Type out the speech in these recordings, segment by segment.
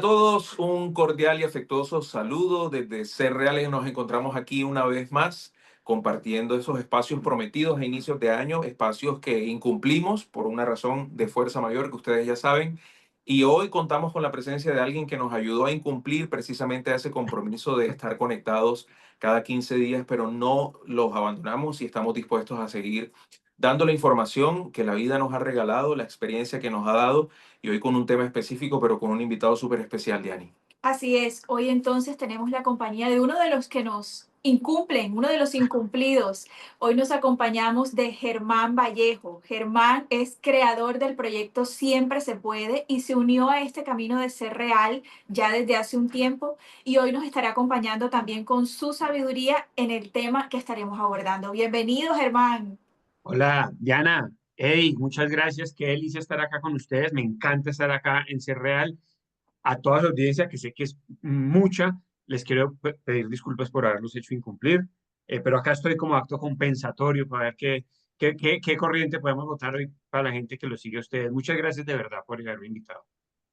todos, un cordial y afectuoso saludo desde Ser Reales. Nos encontramos aquí una vez más compartiendo esos espacios prometidos a inicios de año, espacios que incumplimos por una razón de fuerza mayor que ustedes ya saben. Y hoy contamos con la presencia de alguien que nos ayudó a incumplir precisamente ese compromiso de estar conectados cada 15 días, pero no los abandonamos y estamos dispuestos a seguir dando la información que la vida nos ha regalado, la experiencia que nos ha dado y hoy con un tema específico, pero con un invitado súper especial, Diani. Así es, hoy entonces tenemos la compañía de uno de los que nos incumplen, uno de los incumplidos. Hoy nos acompañamos de Germán Vallejo. Germán es creador del proyecto Siempre se puede y se unió a este camino de ser real ya desde hace un tiempo y hoy nos estará acompañando también con su sabiduría en el tema que estaremos abordando. Bienvenido, Germán. Hola, Diana. Hey, muchas gracias. Qué delicia estar acá con ustedes. Me encanta estar acá en Ser Real. A toda la audiencia, que sé que es mucha, les quiero pedir disculpas por haberlos hecho incumplir, pero acá estoy como acto compensatorio para ver qué corriente podemos votar hoy para la gente que lo sigue a ustedes. Muchas gracias de verdad por haberme invitado.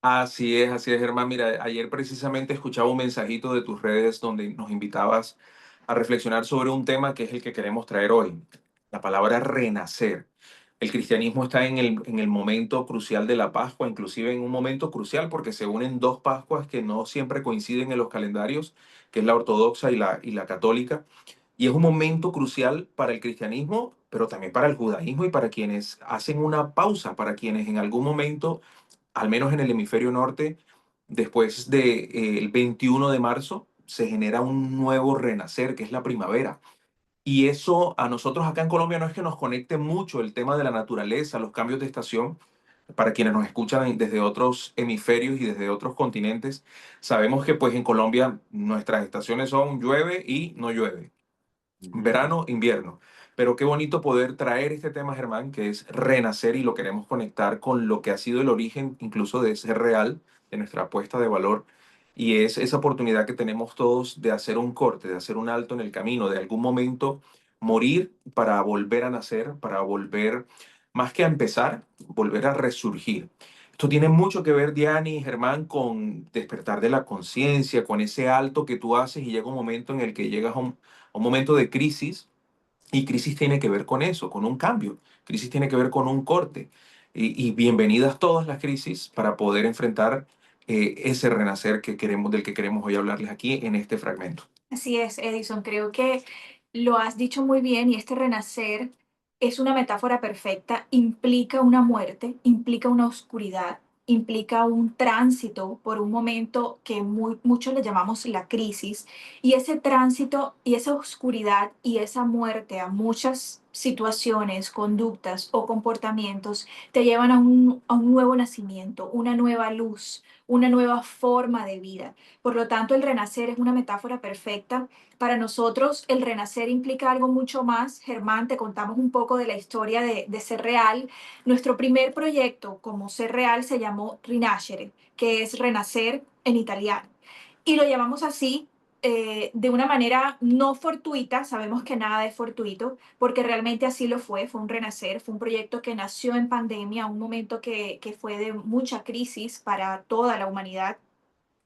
Así es, Germán. Mira, ayer precisamente escuchaba un mensajito de tus redes donde nos invitabas a reflexionar sobre un tema que es el que queremos traer hoy, la palabra renacer. El cristianismo está en el momento crucial de la Pascua, inclusive en un momento crucial porque se unen dos Pascuas que no siempre coinciden en los calendarios, que es la ortodoxa y la católica. Y es un momento crucial para el cristianismo, pero también para el judaísmo y para quienes hacen una pausa, para quienes en algún momento, al menos en el hemisferio norte, después del 21 de marzo, se genera un nuevo renacer, que es la primavera. Y eso a nosotros acá en Colombia no es que nos conecte mucho el tema de la naturaleza, los cambios de estación. Para quienes nos escuchan desde otros hemisferios y desde otros continentes, sabemos que pues en Colombia nuestras estaciones son llueve y no llueve, Ujú. verano, invierno. Pero qué bonito poder traer este tema, Germán, que es renacer y lo queremos conectar con lo que ha sido el origen incluso de ser real, de nuestra apuesta de valor. Y es esa oportunidad que tenemos todos de hacer un corte, de hacer un alto en el camino, de algún momento morir para volver a nacer, para volver, más que a empezar, volver a resurgir. Esto tiene mucho que ver, Diani y Germán, con despertar de la conciencia, con ese alto que tú haces y llega un momento en el que llegas a un momento de crisis y crisis tiene que ver con eso, con un cambio. Crisis tiene que ver con un corte. Y bienvenidas todas las crisis para poder enfrentar ese renacer que queremos, del que queremos hoy hablarles aquí en este fragmento. Así es, Edison, creo que lo has dicho muy bien y este renacer es una metáfora perfecta, implica una muerte, implica una oscuridad, implica un tránsito por un momento que muchos le llamamos la crisis y ese tránsito y esa oscuridad y esa muerte a muchas situaciones, conductas o comportamientos te llevan a un nuevo nacimiento, una nueva luz, una nueva forma de vida. Por lo tanto, el renacer es una metáfora perfecta. Para nosotros, el renacer implica algo mucho más. Germán, te contamos un poco de la historia de Ser Real. Nuestro primer proyecto como Ser Real se llamó Rinascere, que es renacer en italiano. Y lo llamamos así de una manera no fortuita, sabemos que nada es fortuito, porque realmente así lo fue un renacer, fue un proyecto que nació en pandemia, un momento que fue de mucha crisis para toda la humanidad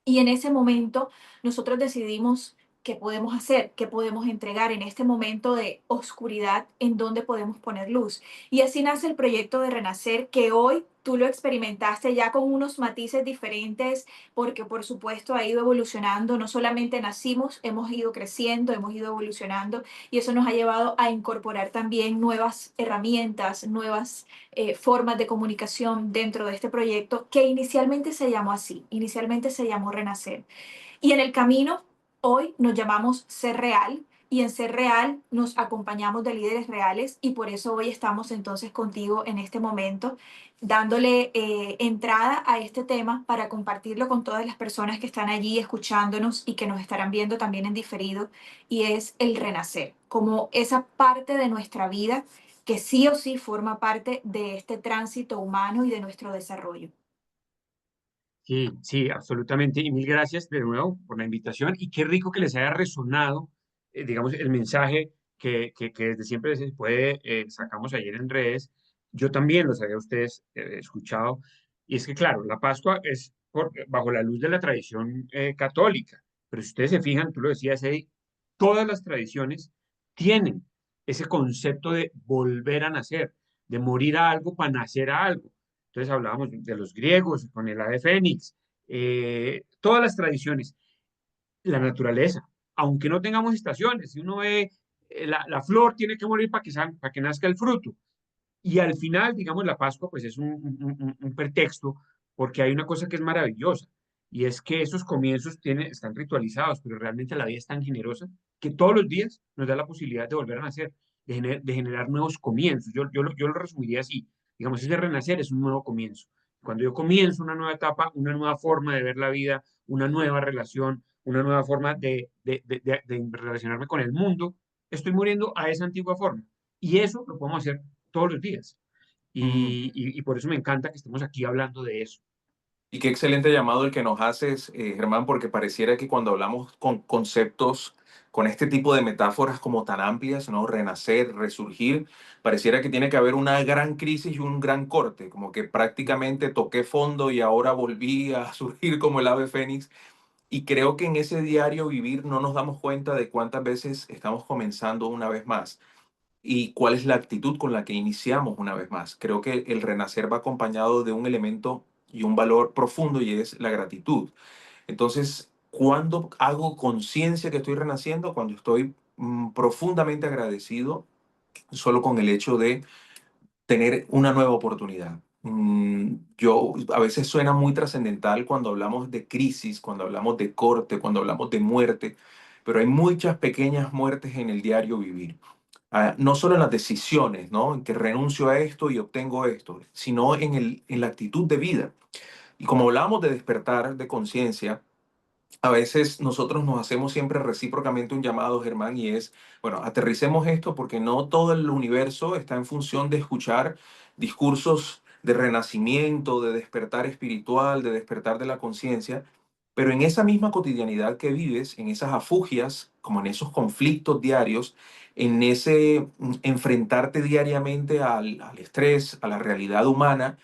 y en ese momento nosotros decidimos qué podemos hacer, qué podemos entregar en este momento de oscuridad, en dónde podemos poner luz. Y así nace el proyecto de Renacer, que hoy tú lo experimentaste ya con unos matices diferentes, porque por supuesto ha ido evolucionando. No solamente nacimos, hemos ido creciendo, hemos ido evolucionando, y eso nos ha llevado a incorporar también nuevas herramientas, nuevas formas de comunicación dentro de este proyecto que inicialmente se llamó así, inicialmente se llamó Renacer. Y en el camino, hoy nos llamamos Ser Real y en Ser Real nos acompañamos de líderes reales y por eso hoy estamos entonces contigo en este momento, dándole entrada a este tema para compartirlo con todas las personas que están allí escuchándonos y que nos estarán viendo también en diferido, y es el renacer, como esa parte de nuestra vida que sí o sí forma parte de este tránsito humano y de nuestro desarrollo. Sí, sí, absolutamente. Y mil gracias de nuevo por la invitación. Y qué rico que les haya resonado, digamos, el mensaje que desde siempre se puede, sacamos ayer en redes. Yo también los había ustedes escuchado. Y es que, claro, la Pascua es bajo la luz de la tradición católica. Pero si ustedes se fijan, tú lo decías, Eddie, todas las tradiciones tienen ese concepto de volver a nacer, de morir a algo para nacer a algo. Entonces hablábamos de los griegos con el ave fénix, todas las tradiciones, la naturaleza, aunque no tengamos estaciones, si uno ve la flor tiene que morir para que nazca el fruto. Y al final, digamos, la Pascua, pues es un pretexto, porque hay una cosa que es maravillosa, y es que esos comienzos están ritualizados, pero realmente la vida es tan generosa que todos los días nos da la posibilidad de volver a nacer, de generar nuevos comienzos. Yo lo resumiría así, digamos, ese renacer es un nuevo comienzo. Cuando yo comienzo una nueva etapa, una nueva forma de ver la vida, una nueva relación, una nueva forma de relacionarme con el mundo, estoy muriendo a esa antigua forma. Y eso lo podemos hacer todos los días. Mm. Y por eso me encanta que estemos aquí hablando de eso. Y qué excelente llamado el que nos haces, Germán, porque pareciera que cuando hablamos con conceptos, con este tipo de metáforas como tan amplias, ¿no? Renacer, resurgir, pareciera que tiene que haber una gran crisis y un gran corte, como que prácticamente toqué fondo y ahora volví a surgir como el ave fénix. Y creo que en ese diario vivir no nos damos cuenta de cuántas veces estamos comenzando una vez más y cuál es la actitud con la que iniciamos una vez más. Creo que el renacer va acompañado de un elemento y un valor profundo y es la gratitud. Entonces, ¿cuándo hago conciencia que estoy renaciendo? Cuando estoy profundamente agradecido solo con el hecho de tener una nueva oportunidad. Yo a veces suena muy trascendental cuando hablamos de crisis, cuando hablamos de corte, cuando hablamos de muerte, pero hay muchas pequeñas muertes en el diario vivir. No solo en las decisiones, ¿no? En que renuncio a esto y obtengo esto, sino en la actitud de vida. Y como hablamos de despertar de conciencia, a veces nosotros nos hacemos siempre recíprocamente un llamado, Germán, y es, bueno, aterricemos esto porque no todo el universo está en función de escuchar discursos de renacimiento, de despertar espiritual, de despertar de la conciencia, pero en esa misma cotidianidad que vives, en esas afugias, como en esos conflictos diarios, en ese enfrentarte diariamente al estrés, a la realidad humana,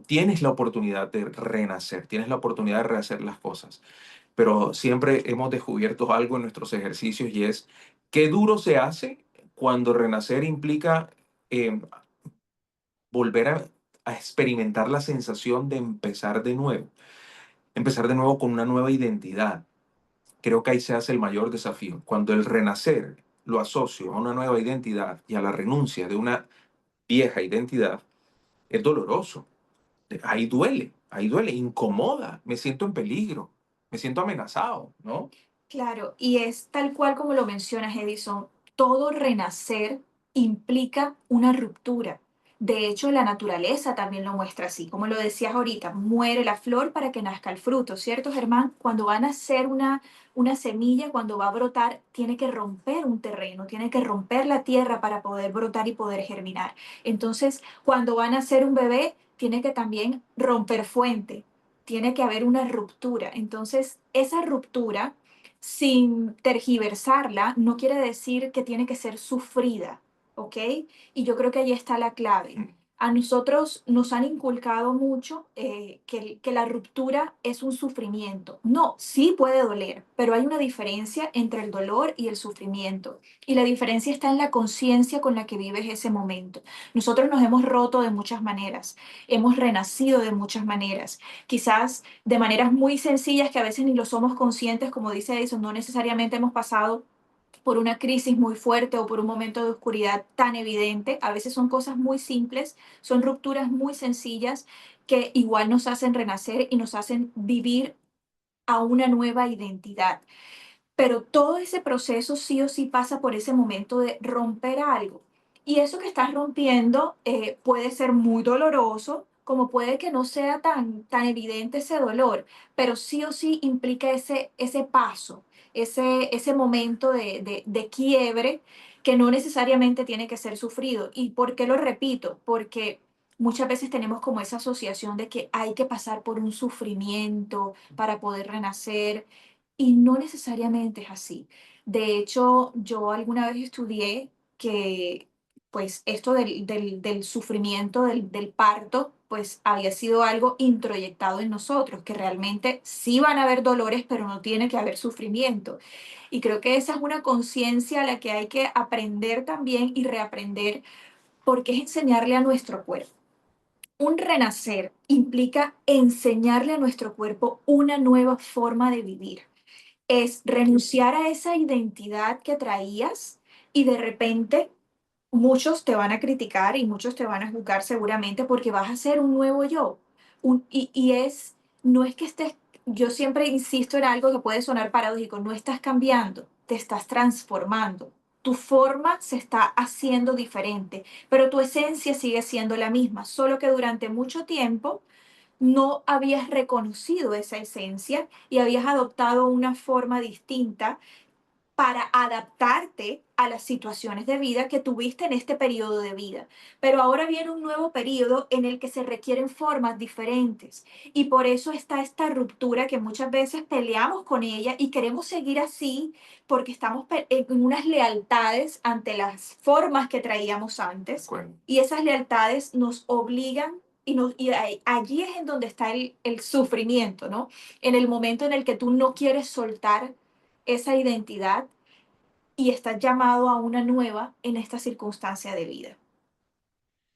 tienes la oportunidad de renacer, tienes la oportunidad de rehacer las cosas, pero siempre hemos descubierto algo en nuestros ejercicios y es qué duro se hace cuando renacer implica eh, volver a experimentar la sensación de empezar de nuevo con una nueva identidad. Creo que ahí se hace el mayor desafío. Cuando el renacer lo asocio a una nueva identidad y a la renuncia de una vieja identidad, es doloroso. Ahí duele, incomoda, me siento en peligro, me siento amenazado, ¿no? Claro, y es tal cual como lo mencionas, Edison, todo renacer implica una ruptura. De hecho, la naturaleza también lo muestra así, como lo decías ahorita, muere la flor para que nazca el fruto, ¿cierto, Germán? Cuando va a nacer una semilla, cuando va a brotar, tiene que romper un terreno, tiene que romper la tierra para poder brotar y poder germinar. Entonces, cuando va a nacer un bebé, tiene que también romper fuente, tiene que haber una ruptura. Entonces, esa ruptura sin tergiversarla, no quiere decir que tiene que ser sufrida, ¿ok? Y yo creo que ahí está la clave. A nosotros nos han inculcado mucho que la ruptura es un sufrimiento. No, sí puede doler, pero hay una diferencia entre el dolor y el sufrimiento. Y la diferencia está en la conciencia con la que vives ese momento. Nosotros nos hemos roto de muchas maneras, hemos renacido de muchas maneras. Quizás de maneras muy sencillas que a veces ni lo somos conscientes, como dice Edison, no necesariamente hemos pasado por una crisis muy fuerte o por un momento de oscuridad tan evidente. A veces son cosas muy simples, son rupturas muy sencillas que igual nos hacen renacer y nos hacen vivir a una nueva identidad. Pero todo ese proceso sí o sí pasa por ese momento de romper algo. Y eso que estás rompiendo puede ser muy doloroso, como puede que no sea tan evidente ese dolor, pero sí o sí implica ese paso, ese momento de quiebre que no necesariamente tiene que ser sufrido. ¿Y por qué lo repito? Porque muchas veces tenemos como esa asociación de que hay que pasar por un sufrimiento para poder renacer y no necesariamente es así. De hecho, yo alguna vez estudié que pues esto del sufrimiento, del parto, pues había sido algo introyectado en nosotros, que realmente sí van a haber dolores, pero no tiene que haber sufrimiento. Y creo que esa es una conciencia a la que hay que aprender también y reaprender, porque es enseñarle a nuestro cuerpo. Un renacer implica enseñarle a nuestro cuerpo una nueva forma de vivir. Es renunciar a esa identidad que traías y de repente muchos te van a criticar y muchos te van a juzgar seguramente porque vas a ser un nuevo yo. No es que estés, yo siempre insisto en algo que puede sonar paradójico, no estás cambiando, te estás transformando. Tu forma se está haciendo diferente, pero tu esencia sigue siendo la misma, solo que durante mucho tiempo no habías reconocido esa esencia y habías adoptado una forma distinta para adaptarte a las situaciones de vida que tuviste en este periodo de vida. Pero ahora viene un nuevo periodo en el que se requieren formas diferentes y por eso está esta ruptura que muchas veces peleamos con ella y queremos seguir así porque estamos en unas lealtades ante las formas que traíamos antes Bueno, y esas lealtades nos obligan allí es en donde está el sufrimiento, ¿no? En el momento en el que tú no quieres soltar esa identidad y estás llamado a una nueva en esta circunstancia de vida.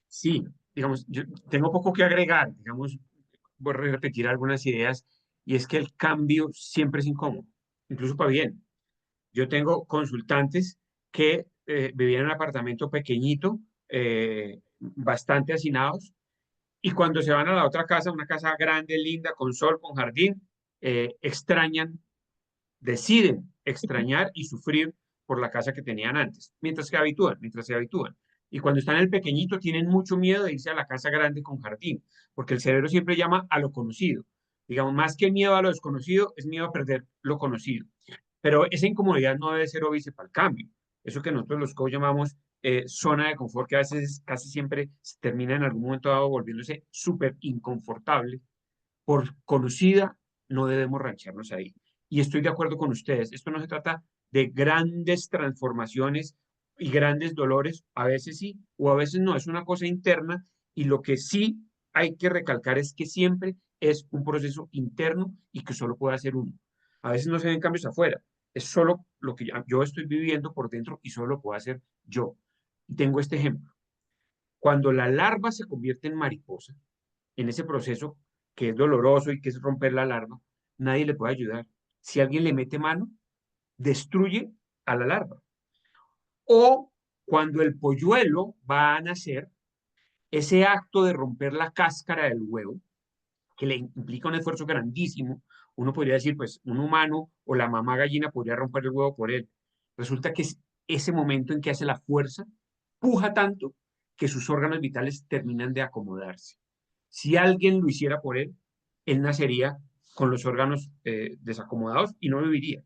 Sí, digamos, yo tengo poco que agregar, digamos, voy a repetir algunas ideas, y es que el cambio siempre es incómodo, incluso para bien. Yo tengo consultantes que vivían en un apartamento pequeñito, bastante hacinados, y cuando se van a la otra casa, una casa grande, linda, con sol, con jardín, extrañan, deciden extrañar y sufrir por la casa que tenían antes, mientras se habitúan. Y cuando están en el pequeñito, tienen mucho miedo de irse a la casa grande con jardín, porque el cerebro siempre llama a lo conocido. Digamos, más que miedo a lo desconocido, es miedo a perder lo conocido. Pero esa incomodidad no debe ser óbice para el cambio. Eso que nosotros los coach llamamos zona de confort, que a veces casi siempre se termina en algún momento dado volviéndose súper inconfortable, por conocida, no debemos rancharnos ahí. Y estoy de acuerdo con ustedes. Esto no se trata de grandes transformaciones y grandes dolores, a veces sí, o a veces no, es una cosa interna, y lo que sí hay que recalcar es que siempre es un proceso interno y que solo puede hacer uno. A veces no se ven cambios afuera, es solo lo que yo estoy viviendo por dentro y solo lo puedo hacer yo. Y tengo este ejemplo. Cuando la larva se convierte en mariposa, en ese proceso que es doloroso y que es romper la larva, nadie le puede ayudar. Si alguien le mete mano, destruye a la larva. O cuando el polluelo va a nacer, ese acto de romper la cáscara del huevo, que le implica un esfuerzo grandísimo, uno podría decir, pues un humano o la mamá gallina podría romper el huevo por él. Resulta que es ese momento en que hace la fuerza, puja tanto que sus órganos vitales terminan de acomodarse. Si alguien lo hiciera por él, él nacería con los órganos desacomodados y no viviría.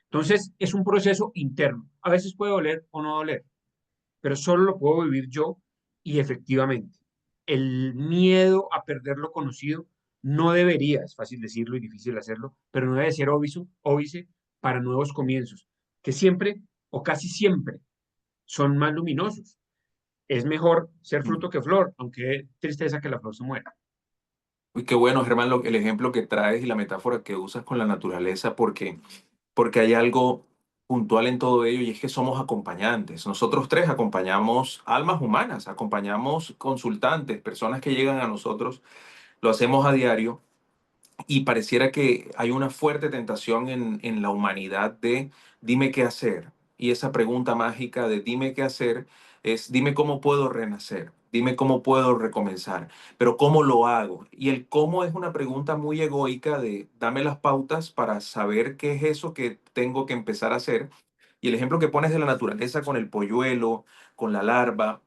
Entonces, es un proceso interno. A veces puede doler o no doler, pero solo lo puedo vivir yo, y efectivamente, el miedo a perder lo conocido no debería, es fácil decirlo y difícil hacerlo, pero no debe ser óbice para nuevos comienzos, que siempre o casi siempre son más luminosos. Es mejor ser fruto que flor, aunque tristeza que la flor se muera. uy, qué bueno, Germán, el ejemplo que traes y la metáfora que usas con la naturaleza, porque hay algo puntual en todo ello y es que somos acompañantes. Nosotros tres acompañamos almas humanas, acompañamos consultantes, personas que llegan a nosotros, lo hacemos a diario. Y pareciera que hay una fuerte tentación en la humanidad de dime qué hacer. Y esa pregunta mágica de dime qué hacer es dime cómo puedo renacer, dime cómo puedo recomenzar, pero cómo lo hago. Y el cómo es una pregunta muy egoica de dame las pautas para saber qué es eso que tengo que empezar a hacer. Y el ejemplo que pones de la naturaleza con el polluelo, con la larva,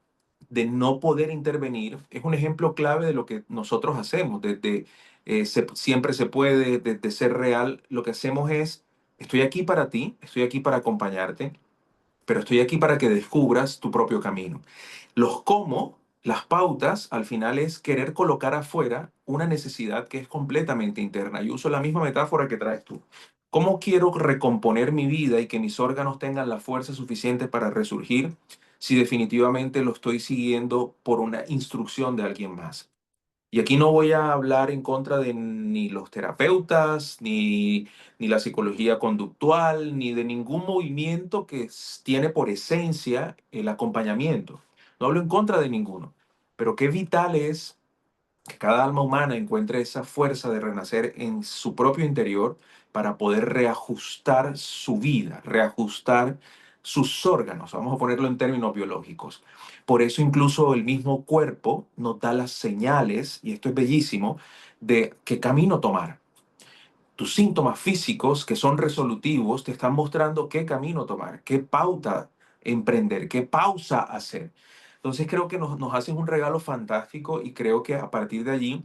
de no poder intervenir, es un ejemplo clave de lo que nosotros hacemos, desde siempre se puede, desde ser real, lo que hacemos es, estoy aquí para ti, estoy aquí para acompañarte, pero estoy aquí para que descubras tu propio camino. Los cómo, las pautas, al final es querer colocar afuera una necesidad que es completamente interna. Yo uso la misma metáfora que traes tú. ¿Cómo quiero recomponer mi vida y que mis órganos tengan la fuerza suficiente para resurgir? si definitivamente lo estoy siguiendo por una instrucción de alguien más. Y aquí no voy a hablar en contra de ni los terapeutas, ni la psicología conductual, ni de ningún movimiento que tiene por esencia el acompañamiento. No hablo en contra de ninguno, pero qué vital es que cada alma humana encuentre esa fuerza de renacer en su propio interior para poder reajustar su vida, reajustar sus órganos, vamos a ponerlo en términos biológicos. Por eso incluso el mismo cuerpo nos da las señales, y esto es bellísimo, de qué camino tomar. Tus síntomas físicos que son resolutivos te están mostrando qué camino tomar, qué pauta emprender, qué pausa hacer. Entonces creo que nos haces un regalo fantástico y creo que a partir de allí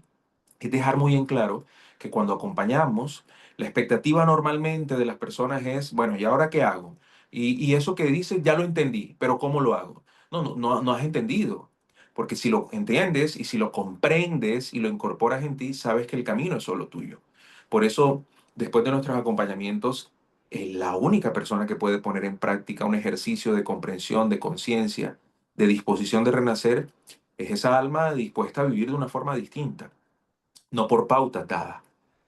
es dejar muy en claro que cuando acompañamos, la expectativa normalmente de las personas es, bueno, ¿y ahora qué hago? Y eso que dices ya lo entendí, pero ¿cómo lo hago? No has entendido. Porque si lo entiendes y si lo comprendes y lo incorporas en ti, sabes que el camino es solo tuyo. Por eso, después de nuestros acompañamientos, la única persona que puede poner en práctica un ejercicio de comprensión, de conciencia, de disposición de renacer, es esa alma dispuesta a vivir de una forma distinta, no por pautas dadas.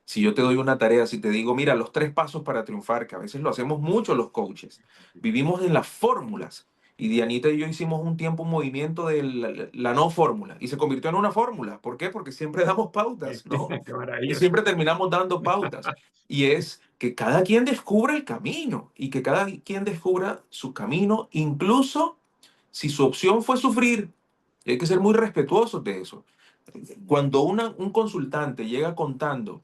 Si yo te doy una tarea, si te digo, mira, los 3 pasos para triunfar, que a veces lo hacemos mucho los coaches, vivimos en las fórmulas. Y Dianita y yo hicimos un tiempo un movimiento de la no fórmula y se convirtió en una fórmula. ¿Por qué? Porque siempre damos pautas, ¿no? Qué Y maravilloso. siempre terminamos dando pautas. Y es que cada quien descubra el camino y que cada quien descubra su camino, incluso si su opción fue sufrir. Y hay que ser muy respetuosos de eso. Cuando un consultante llega contando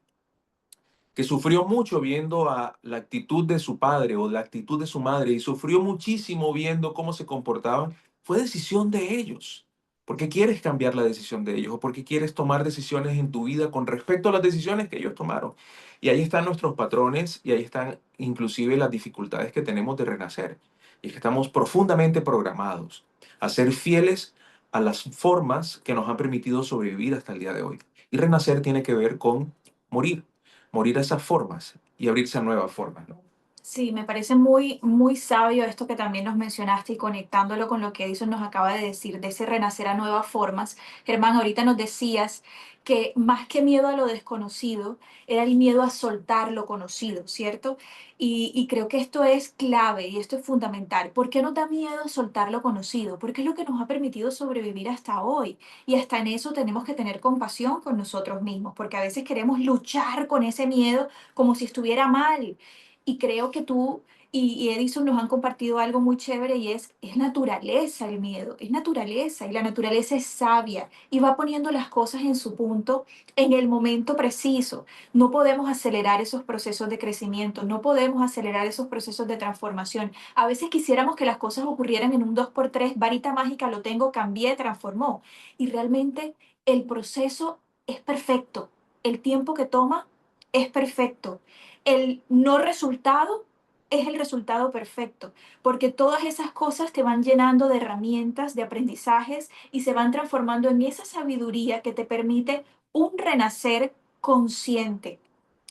que sufrió mucho viendo a la actitud de su padre o la actitud de su madre y sufrió muchísimo viendo cómo se comportaban, fue decisión de ellos. ¿Por qué quieres cambiar la decisión de ellos? ¿O por qué quieres tomar decisiones en tu vida con respecto a las decisiones que ellos tomaron? Y ahí están nuestros patrones y ahí están inclusive las dificultades que tenemos de renacer. Y es que estamos profundamente programados a ser fieles a las formas que nos han permitido sobrevivir hasta el día de hoy. Y renacer tiene que ver con morir, morir a esas formas y abrirse a nuevas formas, ¿no? Sí, me parece muy, muy sabio esto que también nos mencionaste y conectándolo con lo que Edison nos acaba de decir, de ese renacer a nuevas formas. Germán, ahorita nos decías que más que miedo a lo desconocido, era el miedo a soltar lo conocido, ¿cierto? Y creo que esto es clave y esto es fundamental. ¿Por qué nos da miedo soltar lo conocido? Porque es lo que nos ha permitido sobrevivir hasta hoy. Y hasta en eso tenemos que tener compasión con nosotros mismos, porque a veces queremos luchar con ese miedo como si estuviera mal. Y creo que tú y Edison nos han compartido algo muy chévere y es naturaleza el miedo, es naturaleza y la naturaleza es sabia y va poniendo las cosas en su punto en el momento preciso. No podemos acelerar esos procesos de crecimiento, no podemos acelerar esos procesos de transformación. A veces quisiéramos que las cosas ocurrieran en un 2x3, varita mágica, lo tengo, cambié, transformó. Y realmente el proceso es perfecto, el tiempo que toma es perfecto, el no resultado es el resultado perfecto, porque todas esas cosas te van llenando de herramientas, de aprendizajes y se van transformando en esa sabiduría que te permite un renacer consciente.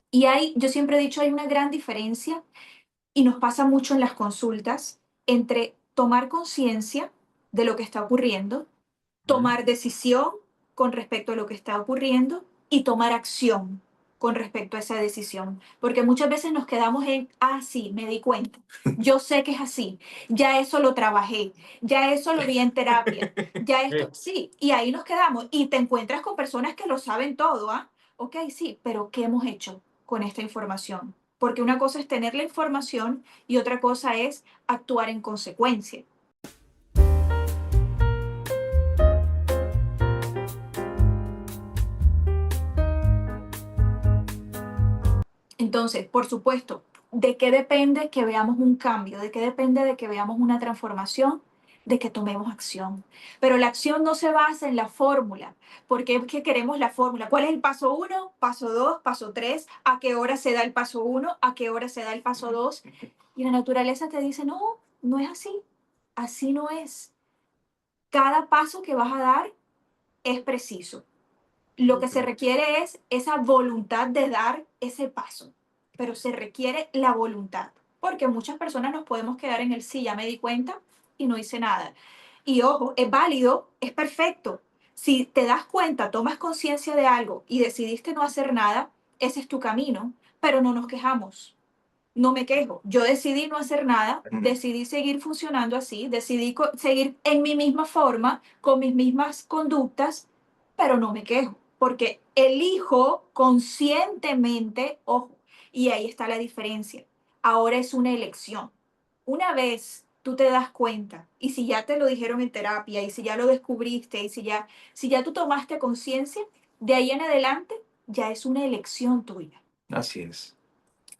Y yo siempre he dicho, hay una gran diferencia y nos pasa mucho en las consultas entre tomar conciencia de lo que está ocurriendo, tomar decisión con respecto a lo que está ocurriendo y tomar acción con respecto a esa decisión. Porque muchas veces nos quedamos en, ah, sí, me di cuenta, yo sé que es así, ya eso lo trabajé, ya eso lo vi en terapia, ya esto, sí, y ahí nos quedamos. Y te encuentras con personas que lo saben todo, ¿ah? Ok, sí, pero ¿qué hemos hecho con esta información? Porque una cosa es tener la información y otra cosa es actuar en consecuencia. Entonces, por supuesto, ¿de qué depende que veamos un cambio? ¿De qué depende de que veamos una transformación? De que tomemos acción. Pero la acción no se basa en la fórmula, porque es que queremos la fórmula. ¿Cuál es el paso uno, paso dos, paso tres? ¿A qué hora se da el paso uno? ¿A qué hora se da el paso dos? Y la naturaleza te dice, no, no es así. Así no es. Cada paso que vas a dar es preciso. Lo que se requiere es esa voluntad de dar ese paso, pero se requiere la voluntad, porque muchas personas nos podemos quedar en el sí, ya me di cuenta y no hice nada. Y ojo, es válido, es perfecto. Si te das cuenta, tomas conciencia de algo y decidiste no hacer nada, ese es tu camino, pero no nos quejamos. No me quejo. Yo decidí no hacer nada, decidí seguir funcionando así, decidí seguir en mi misma forma, con mis mismas conductas, pero no me quejo, porque elijo conscientemente, ojo, y ahí está la diferencia. Ahora es una elección. Una vez tú te das cuenta, y si ya te lo dijeron en terapia, y si ya lo descubriste, y si ya tú tomaste conciencia, de ahí en adelante ya es una elección tuya Así es,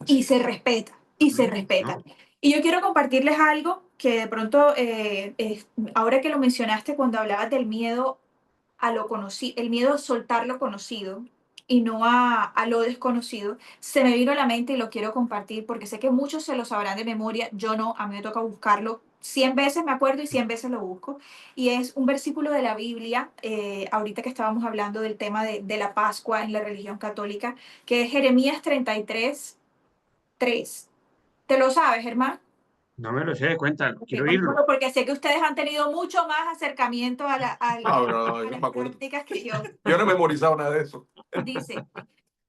y así se es. respeta, y se respeta. Y yo quiero compartirles algo que de pronto, ahora que lo mencionaste cuando hablabas del miedo a lo conocido, el miedo a soltar lo conocido y no a lo desconocido, se me vino a la mente y lo quiero compartir porque sé que muchos se lo sabrán de memoria, yo no, a mí me toca buscarlo. 100 veces me acuerdo y 100 veces lo busco. Y es un versículo de la Biblia, ahorita que estábamos hablando del tema de la Pascua en la religión católica, que es Jeremías 33:3. ¿Te lo sabes, Germán? No me lo sé, cuéntalo, Ok, quiero oírlo. cuéntamelo porque sé que ustedes han tenido mucho más acercamiento No, no, a yo las me acuerdo. prácticas que yo. Yo no he memorizado nada de eso. Dice,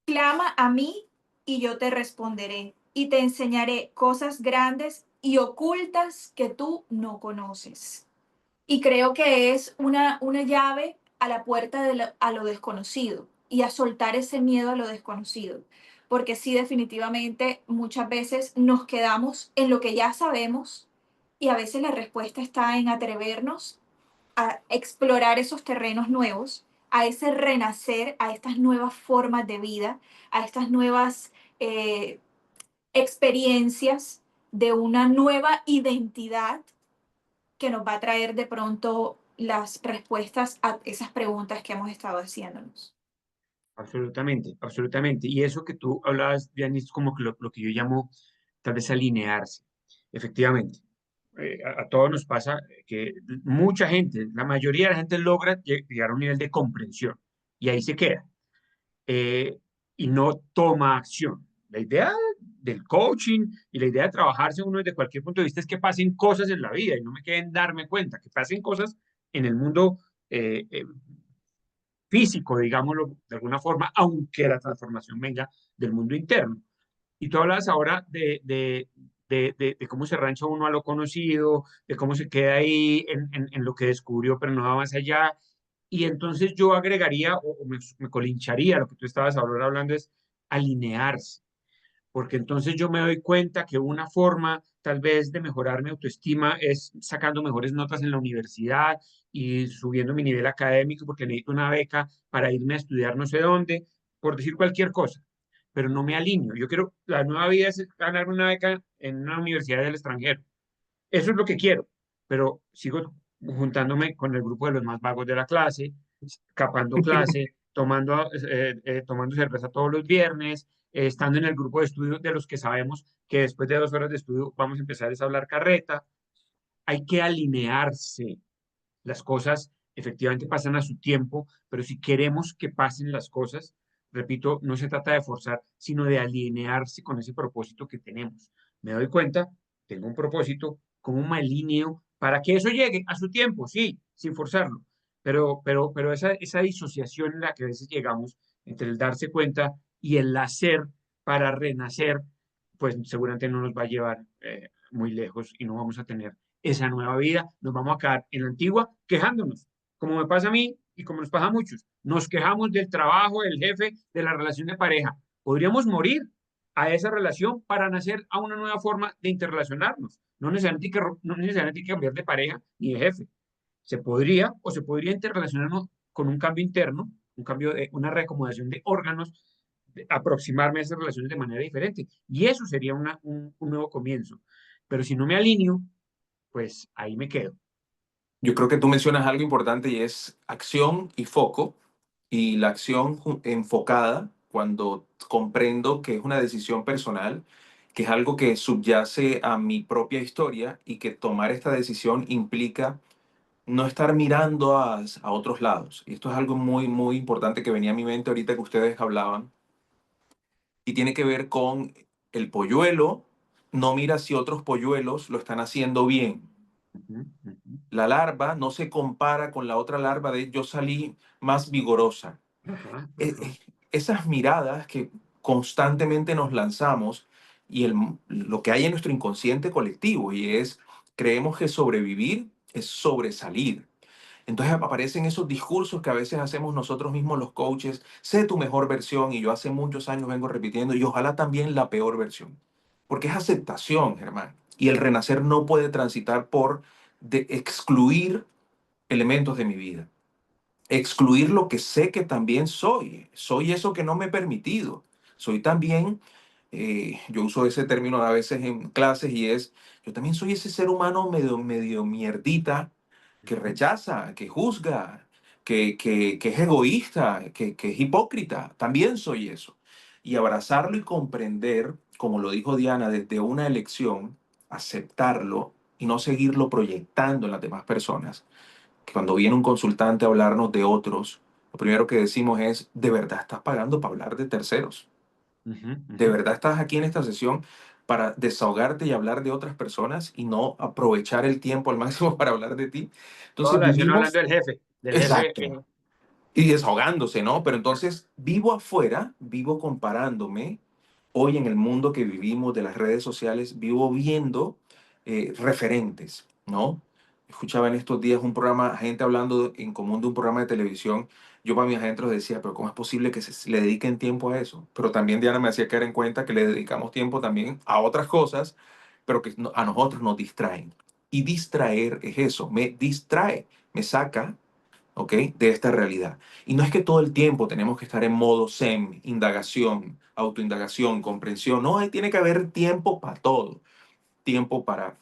clama a mí y yo te responderé y te enseñaré cosas grandes y ocultas que tú no conoces. Y creo que es una llave a la puerta a lo desconocido y a soltar ese miedo a lo desconocido. Porque sí, definitivamente muchas veces nos quedamos en lo que ya sabemos y a veces la respuesta está en atrevernos a explorar esos terrenos nuevos, a ese renacer, a estas nuevas formas de vida, a estas nuevas eh, experiencias de una nueva identidad que nos va a traer de pronto las respuestas a esas preguntas que hemos estado haciéndonos. Absolutamente, absolutamente. Y eso que tú hablabas, Diana, es como que lo que yo llamo tal vez alinearse. Efectivamente, a todos nos pasa que mucha gente, la mayoría de la gente logra llegar a un nivel de comprensión y ahí se queda eh, y no toma acción. La idea del coaching y la idea de trabajarse uno desde cualquier punto de vista es que pasen cosas en la vida y no me queden darme cuenta, que pasen cosas en el mundo eh, eh, físico, digámoslo de alguna forma, aunque la transformación venga del mundo interno. Y tú hablas ahora de cómo se rancha uno a lo conocido, de cómo se queda ahí en lo que descubrió, pero no va más allá. Y entonces yo agregaría o me colincharía, lo que tú estabas ahora hablando es alinearse porque entonces yo me doy cuenta que una forma tal vez de mejorar mi autoestima es sacando mejores notas en la universidad y subiendo mi nivel académico porque necesito una beca para irme a estudiar no sé dónde, por decir cualquier cosa, pero no me alineo. Yo quiero, la nueva vida es ganarme una beca en una universidad del extranjero. Eso es lo que quiero, pero sigo juntándome con el grupo de los más vagos de la clase, escapando clase, tomando cerveza todos los viernes, estando en el grupo de estudio de los que sabemos que después de 2 horas de estudio vamos a empezar a hablar carreta. Hay que alinearse. Las cosas efectivamente pasan a su tiempo, pero si queremos que pasen las cosas, repito, no se trata de forzar, sino de alinearse con ese propósito que tenemos. Me doy cuenta, tengo un propósito, ¿cómo me alineo para que eso llegue a su tiempo? Sí, sin forzarlo. Pero esa disociación en la que a veces llegamos entre el darse cuenta y el hacer para renacer, pues seguramente no nos va a llevar muy lejos y no vamos a tener esa nueva vida, nos vamos a quedar en la antigua quejándonos, como me pasa a mí y como nos pasa a muchos. Nos quejamos del trabajo, del jefe, de la relación de pareja. Podríamos morir a esa relación para nacer a una nueva forma de interrelacionarnos. No necesariamente hay que cambiar de pareja ni de jefe. Se podría o se podría interrelacionarnos con un cambio interno, un cambio de una reacomodación de órganos, de aproximarme a esas relaciones de manera diferente. Y eso sería un nuevo comienzo. Pero si no me alineo, pues ahí me quedo. Yo creo que tú mencionas algo importante y es acción y foco. Y la acción enfocada, cuando comprendo que es una decisión personal, que es algo que subyace a mi propia historia y que tomar esta decisión implica no estar mirando a otros lados. Y esto es algo muy, muy importante que venía a mi mente ahorita que ustedes hablaban y tiene que ver con el polluelo, no mira si otros polluelos lo están haciendo bien. Ujú, ujú. La larva no se compara con la otra larva de yo salí más vigorosa. Ajá, Eh, ajá. eh, Esas miradas que constantemente nos lanzamos y lo que hay en nuestro inconsciente colectivo y es, creemos que sobrevivir es sobresalir. Entonces aparecen esos discursos que a veces hacemos nosotros mismos los coaches, sé tu mejor versión y yo hace muchos años vengo repitiendo y ojalá también la peor versión, porque es aceptación, Germán. Y el renacer no puede transitar por de excluir elementos de mi vida, excluir lo que sé que también soy. Soy eso que no me he permitido. Soy también, yo uso ese término a veces en clases y es, yo también soy ese ser humano medio mierdita que Ujú. rechaza, que juzga, que es egoísta, que es hipócrita. También soy eso. Y abrazarlo y comprender, como lo dijo Diana, desde una elección, aceptarlo y no seguirlo proyectando en las demás personas que cuando viene un consultante a hablarnos de otros, lo primero que decimos es, ¿de verdad estás pagando para hablar de terceros? Ujú, ¿De ujú. verdad estás aquí en esta sesión para desahogarte y hablar de otras personas y no aprovechar el tiempo al máximo para hablar de ti? Toda Entonces la sesión hablando vivimos, del jefe, del jefe. exacto, y desahogándose, ¿no? Pero entonces vivo afuera, vivo comparándome. Hoy en el mundo que vivimos de las redes sociales, vivo viendo referentes, ¿no? Escuchaba en estos días un programa, gente hablando en común de un programa de televisión. Yo para mis adentros decía, pero ¿cómo es posible que se le dediquen tiempo a eso? Pero también Diana me hacía caer en cuenta que le dedicamos tiempo también a otras cosas, pero que a nosotros nos distraen. Y distraer es eso, me distrae, me saca, ¿ok? De esta realidad. Y no es que todo el tiempo tenemos que estar en modo zen, indagación, autoindagación, comprensión. No, ahí tiene que haber tiempo para todo. Tiempo para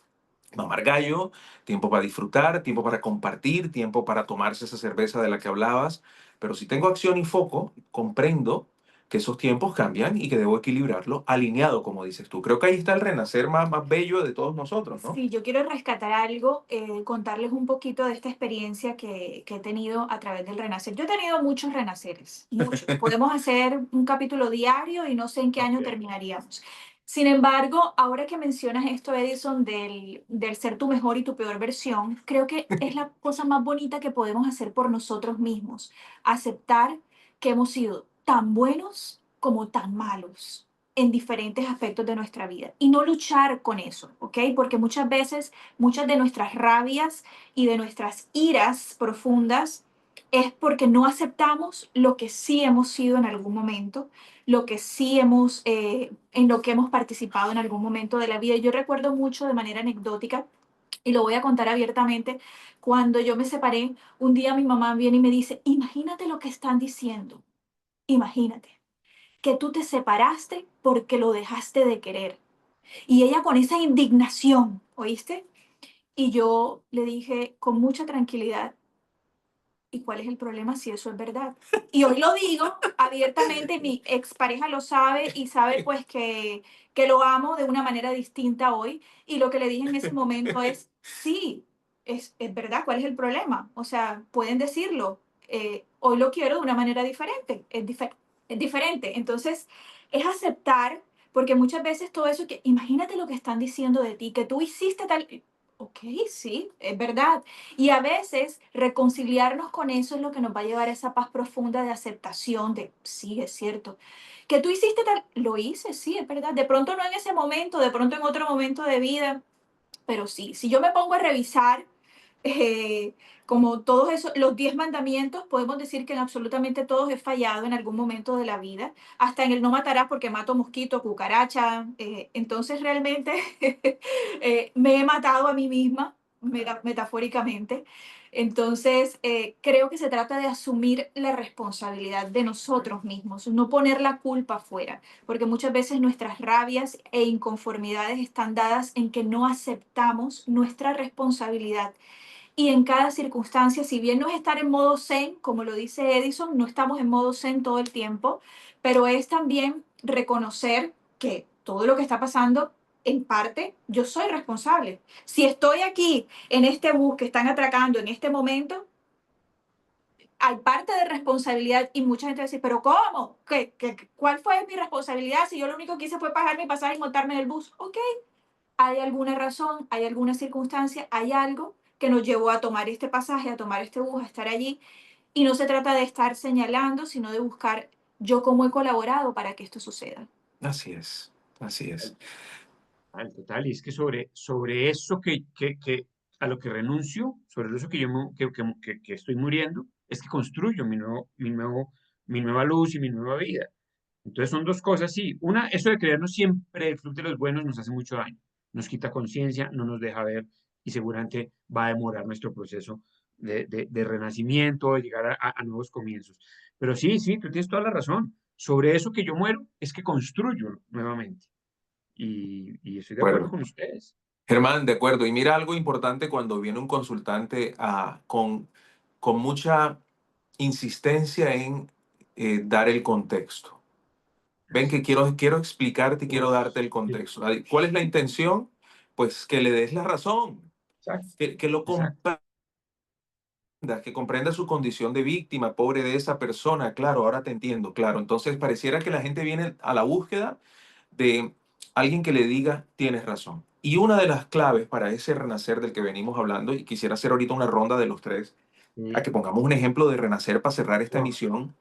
mamar gallo, tiempo para disfrutar, tiempo para compartir, tiempo para tomarse esa cerveza de la que hablabas. Pero si tengo acción y foco, comprendo que esos tiempos cambian y que debo equilibrarlo alineado, como dices tú. Creo que ahí está el renacer más bello de todos nosotros, ¿no? Sí, yo quiero rescatar algo, contarles un poquito de esta experiencia que he tenido a través del renacer. Yo he tenido muchos renaceres, muchos. Podemos hacer un capítulo diario y no sé en qué año Ok. terminaríamos. Sin embargo, ahora que mencionas esto, Edison, del ser tu mejor y tu peor versión, creo que es la cosa más bonita que podemos hacer por nosotros mismos. Aceptar que hemos sido tan buenos como tan malos en diferentes aspectos de nuestra vida y no luchar con eso, ¿ok? Porque muchas veces, muchas de nuestras rabias y de nuestras iras profundas es porque no aceptamos lo que sí hemos sido en algún momento, lo que sí hemos, en lo que hemos participado en algún momento de la vida. Yo recuerdo mucho de manera anecdótica, y lo voy a contar abiertamente, cuando yo me separé, un día mi mamá viene y me dice, imagínate lo que están diciendo, imagínate que tú te separaste porque lo dejaste de querer. Y ella con esa indignación, ¿oíste? Y yo le dije con mucha tranquilidad, ¿y cuál es el problema si eso es verdad? Y hoy lo digo abiertamente, mi expareja lo sabe y sabe pues que lo amo de una manera distinta hoy. Y lo que le dije en ese momento es, sí, es verdad, ¿cuál es el problema? O sea, pueden decirlo, hoy lo quiero de una manera diferente, es diferente. Entonces, es aceptar, porque muchas veces todo eso que, imagínate lo que están diciendo de ti, que tú hiciste tal, ok, sí, es verdad. Y a veces reconciliarnos con eso es lo que nos va a llevar a esa paz profunda de aceptación, de sí, es cierto. Que tú hiciste tal, lo hice, sí, es verdad. De pronto no en ese momento, de pronto en otro momento de vida, pero sí, si yo me pongo a revisar eh, como todos esos, los 10 mandamientos, podemos decir que en absolutamente todos he fallado en algún momento de la vida, hasta en el no matarás porque mato mosquito, cucaracha, entonces realmente me he matado a mí misma, metafóricamente. Entonces, creo que se trata de asumir la responsabilidad de nosotros mismos, no poner la culpa afuera, porque muchas veces nuestras rabias e inconformidades están dadas en que no aceptamos nuestra responsabilidad y en cada circunstancia, si bien no es estar en modo zen, como lo dice Edison, no estamos en modo zen todo el tiempo, pero es también reconocer que todo lo que está pasando, en parte, yo soy responsable. Si estoy aquí en este bus que están atracando en este momento, hay parte de responsabilidad y mucha gente dice, pero ¿cómo? ¿Cuál fue mi responsabilidad si yo lo único que hice fue pagar mi pasaje y montarme en el bus? Ok, hay alguna razón, hay alguna circunstancia, hay algo que nos llevó a tomar este pasaje, a tomar este bus, a estar allí. Y no se trata de estar señalando, sino de buscar yo cómo he colaborado para que esto suceda. Así es, así es. Total, y es que sobre eso que a lo que renuncio, sobre eso que yo que estoy muriendo, es que construyo mi nueva luz y mi nueva vida. Entonces son dos cosas, sí. Una, eso de creernos siempre el club de los buenos nos hace mucho daño, nos quita conciencia, no nos deja ver y seguramente va a demorar nuestro proceso de renacimiento, de llegar a nuevos comienzos. Pero sí, sí, tú tienes toda la razón. Sobre eso que yo muero es que construyo nuevamente. Y estoy de acuerdo Bueno, con ustedes. Germán, de acuerdo. Y mira algo importante cuando viene un consultante con mucha insistencia en dar el contexto. Ven que quiero explicarte y quiero Uf, darte el sí, contexto. ¿Cuál es la intención? Pues que le des la razón, exacto, que lo exacto. comprendas, que comprenda su condición de víctima, pobre de esa persona. Claro, ahora te entiendo, claro. Entonces pareciera que la gente viene a la búsqueda de alguien que le diga, tienes razón. Y una de las claves para ese renacer del que venimos hablando, y quisiera hacer ahorita una ronda de los tres, a Sí. que pongamos un ejemplo de renacer para cerrar esta Uf, emisión.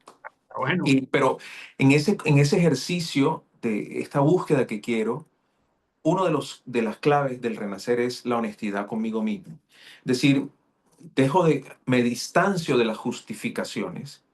bueno, Pero en ese ejercicio de esta búsqueda que quiero, uno de las claves del renacer es la honestidad conmigo mismo. Es decir, me distancio de las justificaciones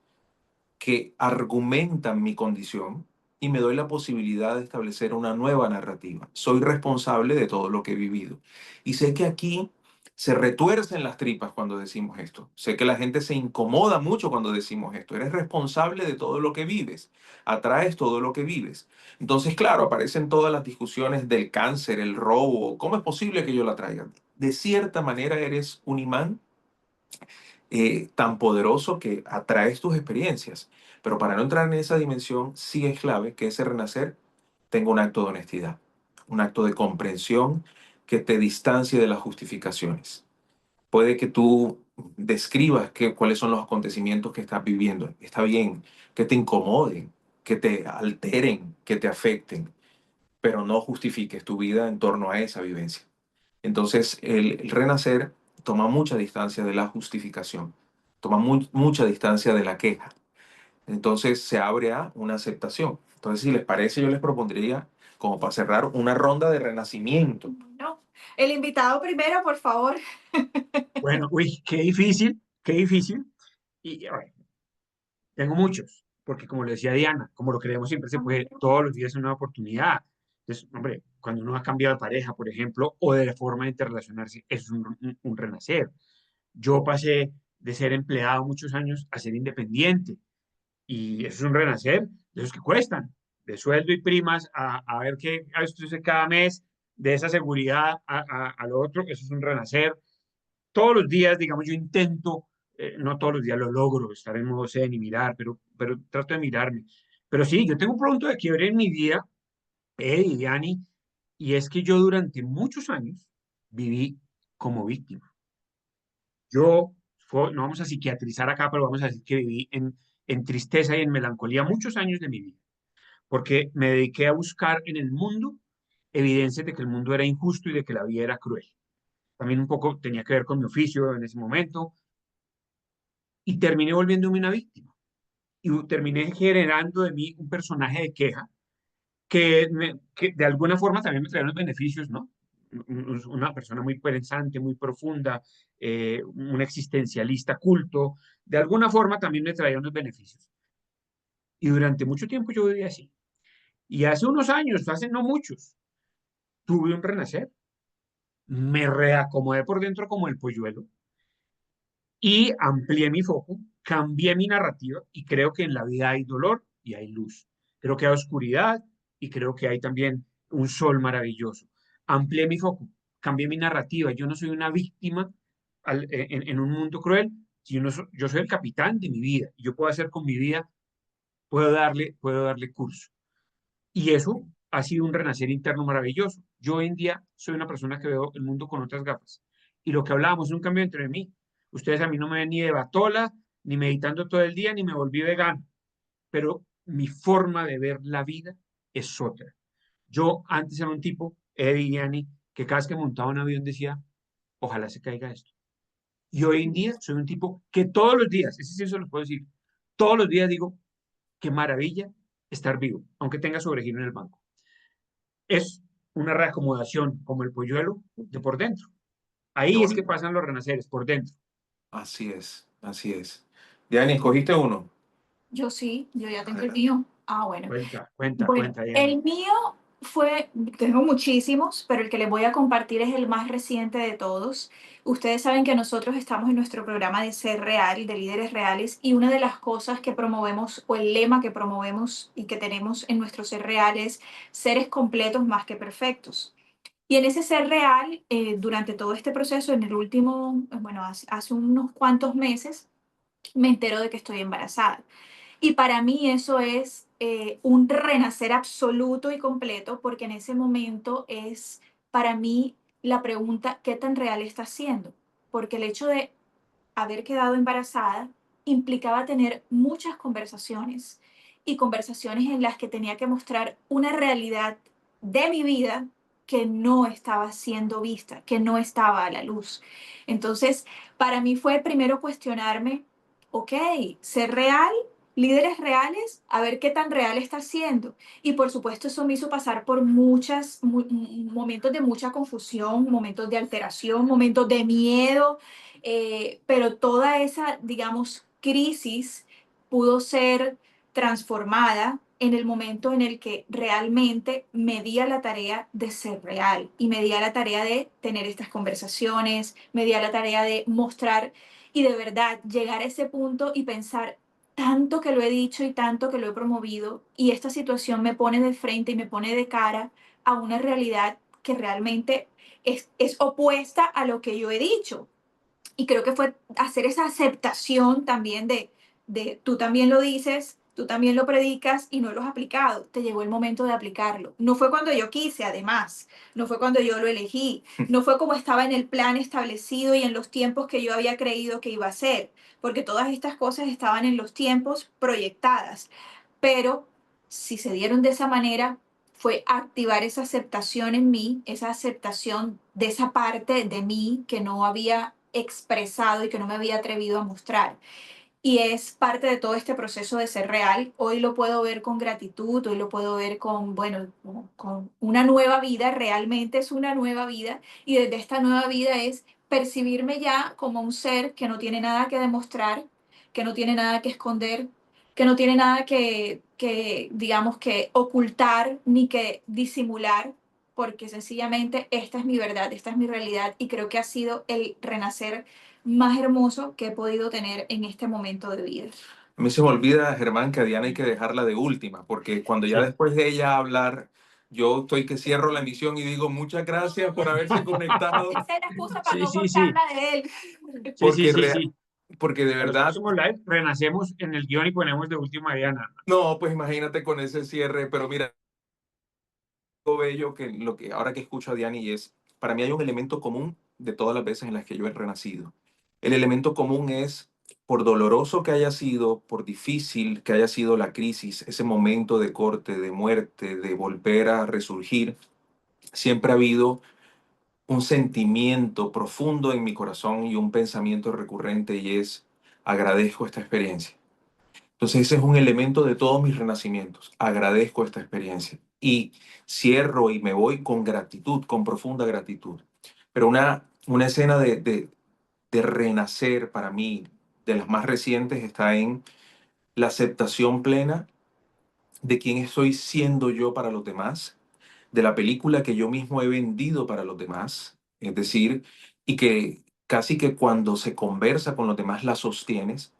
que argumentan mi condición y me doy la posibilidad de establecer una nueva narrativa. Soy responsable de todo lo que he vivido. Y sé que aquí se retuercen las tripas cuando decimos esto. Sé que la gente se incomoda mucho cuando decimos esto. Eres responsable de todo lo que vives. Atraes todo lo que vives. Entonces, claro, aparecen todas las discusiones del cáncer, el robo. ¿Cómo es posible que yo la traiga? De cierta manera eres un imán tan poderoso que atraes tus experiencias. Pero para no entrar en esa dimensión, sí es clave que ese renacer tenga un acto de honestidad, un acto de comprensión que te distancie de las justificaciones. Puede que tú describas cuáles son los acontecimientos que estás viviendo. Está bien, que te incomoden, que te alteren, que te afecten, pero no justifiques tu vida en torno a esa vivencia. Entonces, el renacer toma mucha distancia de la justificación, toma mucha distancia de la queja. Entonces, se abre a una aceptación. Entonces, si les parece, yo les propondría, como para cerrar, una ronda de renacimiento. No, el invitado primero, por favor. bueno, uy, qué difícil, qué difícil. Y a ver, tengo muchos, porque como le decía Diana, como lo creemos siempre se puede, todos los días es una oportunidad. Entonces, hombre, cuando uno ha cambiado de pareja, por ejemplo, o de forma de interrelacionarse, eso es un renacer. Yo pasé de ser empleado muchos años a ser independiente. Y eso es un renacer de esos que cuestan, de sueldo y primas, a ver qué hace cada mes, de esa seguridad a lo otro, eso es un renacer. Todos los días, digamos, yo intento, no todos los días lo logro, estar en modo zen y mirar, pero trato de mirarme. Pero sí, yo tengo un punto de quiebre en mi vida, y Diani, y es que yo durante muchos años viví como víctima. No vamos a psiquiatrizar acá, pero vamos a decir que viví en tristeza y en melancolía muchos años de mi vida, porque me dediqué a buscar en el mundo evidencias de que el mundo era injusto y de que la vida era cruel. También un poco tenía que ver con mi oficio en ese momento y terminé volviéndome una víctima y terminé generando de mí un personaje de queja que de alguna forma también me trae unos beneficios, ¿no? Una persona muy pensante, muy profunda, un existencialista culto, de alguna forma también me traía unos beneficios. Y durante mucho tiempo yo viví así. Y hace unos años, hace no muchos, tuve un renacer, me reacomodé por dentro como el polluelo y amplié mi foco, cambié mi narrativa y creo que en la vida hay dolor y hay luz. Creo que hay oscuridad y creo que hay también un sol maravilloso. Amplié mi foco, cambié mi narrativa. Yo no soy una víctima en un mundo cruel, sino yo soy el capitán de mi vida. Yo puedo hacer con mi vida, puedo darle curso. Y eso ha sido un renacer interno maravilloso. Yo hoy en día soy una persona que veo el mundo con otras gafas. Y lo que hablábamos es un cambio entre mí. Ustedes a mí no me ven ni de batola, ni meditando todo el día, ni me volví vegano. Pero mi forma de ver la vida es otra. Yo antes era un tipo, Eddie Gianni, que cada vez que montaba un avión decía, ojalá se caiga esto. Y hoy en día soy un tipo que todos los días, ese sí se lo puedo decir, todos los días digo, qué maravilla estar vivo, aunque tenga sobregiro en el banco. Es una reacomodación como el polluelo de por dentro. Qué Ahí es que bonito. pasan los renaceres, por dentro. Así es, así es. Diana, ¿escogiste uno? Yo sí, yo ya tengo el Adelante. mío. Ah, bueno. Cuenta, cuenta, Bueno, cuenta, Diana. el mío fue, tengo muchísimos, pero el que les voy a compartir es el más reciente de todos. Ustedes saben que nosotros estamos en nuestro programa de Ser Real, de líderes reales, y una de las cosas que promovemos, o el lema que promovemos y que tenemos en nuestro Ser Real es seres completos más que perfectos. Y en ese Ser Real, durante todo este proceso, en el último, bueno, hace unos cuantos meses, me entero de que estoy embarazada. Y para mí eso es un renacer absoluto y completo, porque en ese momento es para mí la pregunta, ¿qué tan real está siendo? Porque el hecho de haber quedado embarazada implicaba tener muchas conversaciones y conversaciones en las que tenía que mostrar una realidad de mi vida que no estaba siendo vista, que no estaba a la luz. Entonces, para mí fue primero cuestionarme, ok, ser real, líderes reales, a ver qué tan real está siendo. Y por supuesto eso me hizo pasar por momentos de mucha confusión, momentos de alteración, momentos de miedo, pero toda esa, digamos, crisis pudo ser transformada en el momento en el que realmente me di a la tarea de ser real y me di a la tarea de tener estas conversaciones, me di a la tarea de mostrar y de verdad llegar a ese punto y pensar tanto que lo he dicho y tanto que lo he promovido y esta situación me pone de frente y me pone de cara a una realidad que realmente es opuesta a lo que yo he dicho. Y creo que fue hacer esa aceptación también de tú también lo dices, tú también lo predicas y no lo has aplicado. Te llegó el momento de aplicarlo. No fue cuando yo quise, además, no fue cuando yo lo elegí, no fue como estaba en el plan establecido y en los tiempos que yo había creído que iba a ser, porque todas estas cosas estaban en los tiempos proyectadas. Pero si se dieron de esa manera, fue activar esa aceptación en mí, esa aceptación de esa parte de mí que no había expresado y que no me había atrevido a mostrar. Y es parte de todo este proceso de ser real. Hoy lo puedo ver con gratitud, hoy lo puedo ver con, bueno, con una nueva vida, realmente es una nueva vida. Y desde esta nueva vida es percibirme ya como un ser que no tiene nada que demostrar, que no tiene nada que esconder, que no tiene nada digamos, que ocultar ni que disimular, porque sencillamente esta es mi verdad, esta es mi realidad y creo que ha sido el renacer más hermoso que he podido tener en este momento de vida. A mí se me olvida, Germán, que a Diana hay que dejarla de última, porque cuando ya Sí. después de ella hablar, yo estoy que cierro la emisión y digo muchas gracias por haberse conectado, Esa es la excusa para Sí, no sí, sí, contarla de él. sí, sí, porque, sí, sí. porque de A los verdad, próximos live renacemos en el guión y ponemos de última Diana. no, pues imagínate con ese cierre, pero mira, lo bello que lo que ahora que escucho a Diana y es, para mí hay un elemento común de todas las veces en las que yo he renacido. El elemento común es, por doloroso que haya sido, por difícil que haya sido la crisis, ese momento de corte, de muerte, de volver a resurgir, siempre ha habido un sentimiento profundo en mi corazón y un pensamiento recurrente y es, agradezco esta experiencia. Entonces ese es un elemento de todos mis renacimientos. Agradezco esta experiencia y cierro y me voy con gratitud, con profunda gratitud. Pero una escena de renacer para mí, de las más recientes, está en la aceptación plena de quién estoy siendo yo para los demás, de la película que yo mismo he vendido para los demás, es decir, y que casi que cuando se conversa con los demás la sostienes,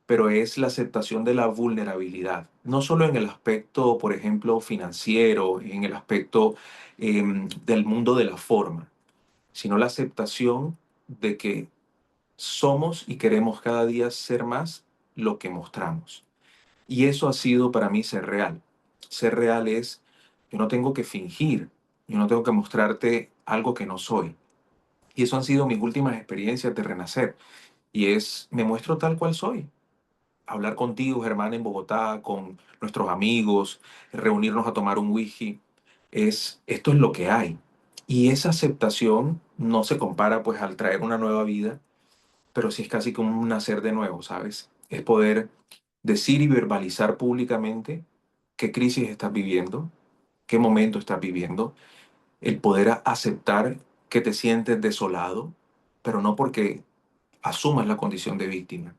pero es la aceptación de la vulnerabilidad, no solo en el aspecto, por ejemplo, financiero, en el aspecto del mundo de la forma, sino la aceptación de que somos y queremos cada día ser más lo que mostramos. Y eso ha sido para mí ser real. Ser real es, yo no tengo que fingir, yo no tengo que mostrarte algo que no soy. Y eso han sido mis últimas experiencias de renacer. Y es, me muestro tal cual soy. Hablar contigo, Germán, en Bogotá, con nuestros amigos, reunirnos a tomar un whisky, es, esto es lo que hay. Y esa aceptación no se compara pues al traer una nueva vida, pero sí es casi como un nacer de nuevo, ¿sabes? Es poder decir y verbalizar públicamente qué crisis estás viviendo, qué momento estás viviendo, el poder aceptar que te sientes desolado, pero no porque asumas la condición de víctima,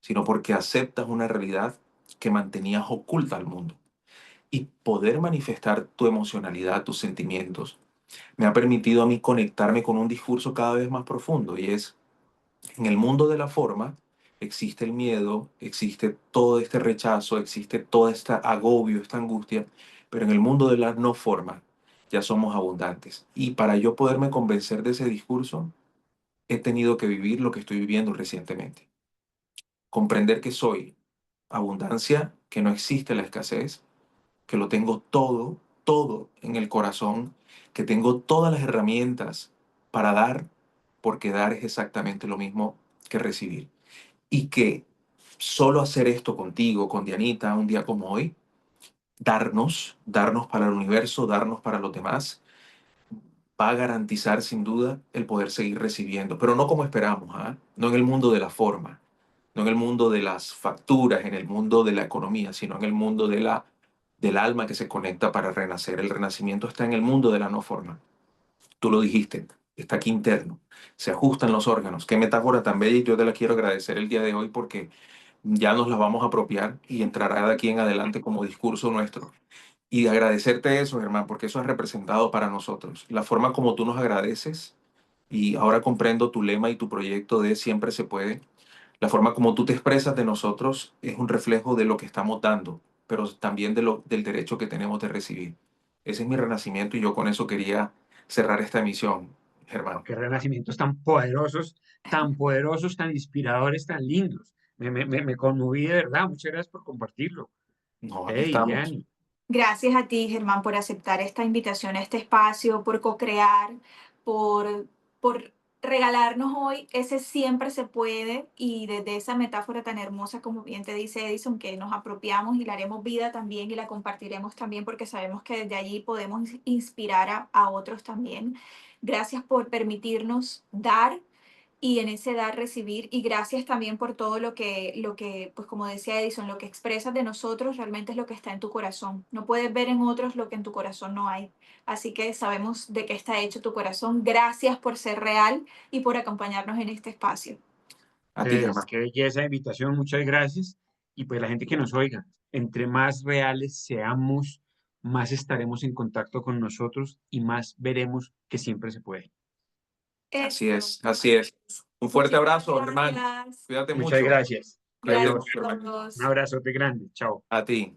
sino porque aceptas una realidad que mantenías oculta al mundo. Y poder manifestar tu emocionalidad, tus sentimientos, me ha permitido a mí conectarme con un discurso cada vez más profundo y es, en el mundo de la forma existe el miedo, existe todo este rechazo, existe todo este agobio, esta angustia, pero en el mundo de la no forma ya somos abundantes. Y para yo poderme convencer de ese discurso, he tenido que vivir lo que estoy viviendo recientemente. Comprender que soy abundancia, que no existe la escasez, que lo tengo todo, todo en el corazón, que tengo todas las herramientas para dar, porque dar es exactamente lo mismo que recibir. Y que solo hacer esto contigo, con Dianita, un día como hoy, darnos para el universo, darnos para los demás, va a garantizar sin duda el poder seguir recibiendo, pero no como esperamos, ¿ah? No en el mundo de la forma, no en el mundo de las facturas, en el mundo de la economía, sino en el mundo del alma que se conecta para renacer. El renacimiento está en el mundo de la no forma. Tú lo dijiste, está aquí interno, se ajustan los órganos. Qué metáfora tan bella y yo te la quiero agradecer el día de hoy porque ya nos la vamos a apropiar y entrará de aquí en adelante como discurso nuestro. Y agradecerte eso, Germán, porque eso es representado para nosotros. La forma como tú nos agradeces, y ahora comprendo tu lema y tu proyecto de siempre se puede. La forma como tú te expresas de nosotros es un reflejo de lo que estamos dando, pero también del derecho que tenemos de recibir. Ese es mi renacimiento y yo con eso quería cerrar esta emisión, Oh, Germán. qué renacimientos tan poderosos, tan inspiradores, tan lindos. Me conmoví de verdad. Muchas gracias por compartirlo. No, aquí Hey, estamos. Diane, Gracias a ti, Germán, por aceptar esta invitación a este espacio, por co-crear, por regalarnos hoy ese siempre se puede y desde esa metáfora tan hermosa como bien te dice Edison, que nos apropiamos y la haremos vida también y la compartiremos también porque sabemos que desde allí podemos inspirar a otros también. Gracias por permitirnos dar y en ese dar recibir y gracias también por todo pues como decía Edison, lo que expresas de nosotros realmente es lo que está en tu corazón. No puedes ver en otros lo que en tu corazón no hay. Así que sabemos de qué está hecho tu corazón. Gracias por ser real y por acompañarnos en este espacio. A ti, Germán. qué belleza de invitación. Muchas gracias. Y pues la gente que nos oiga, entre más reales seamos, más estaremos en contacto con nosotros y más veremos que siempre se puede. Así Eso. es, así es. Un fuerte Muchísimas abrazo, Germán. gracias. Cuídate Muchas mucho. gracias. Cuídate Gracias Adiós. mucho, a hermano. Un todos. abrazote grande. Chao. A ti.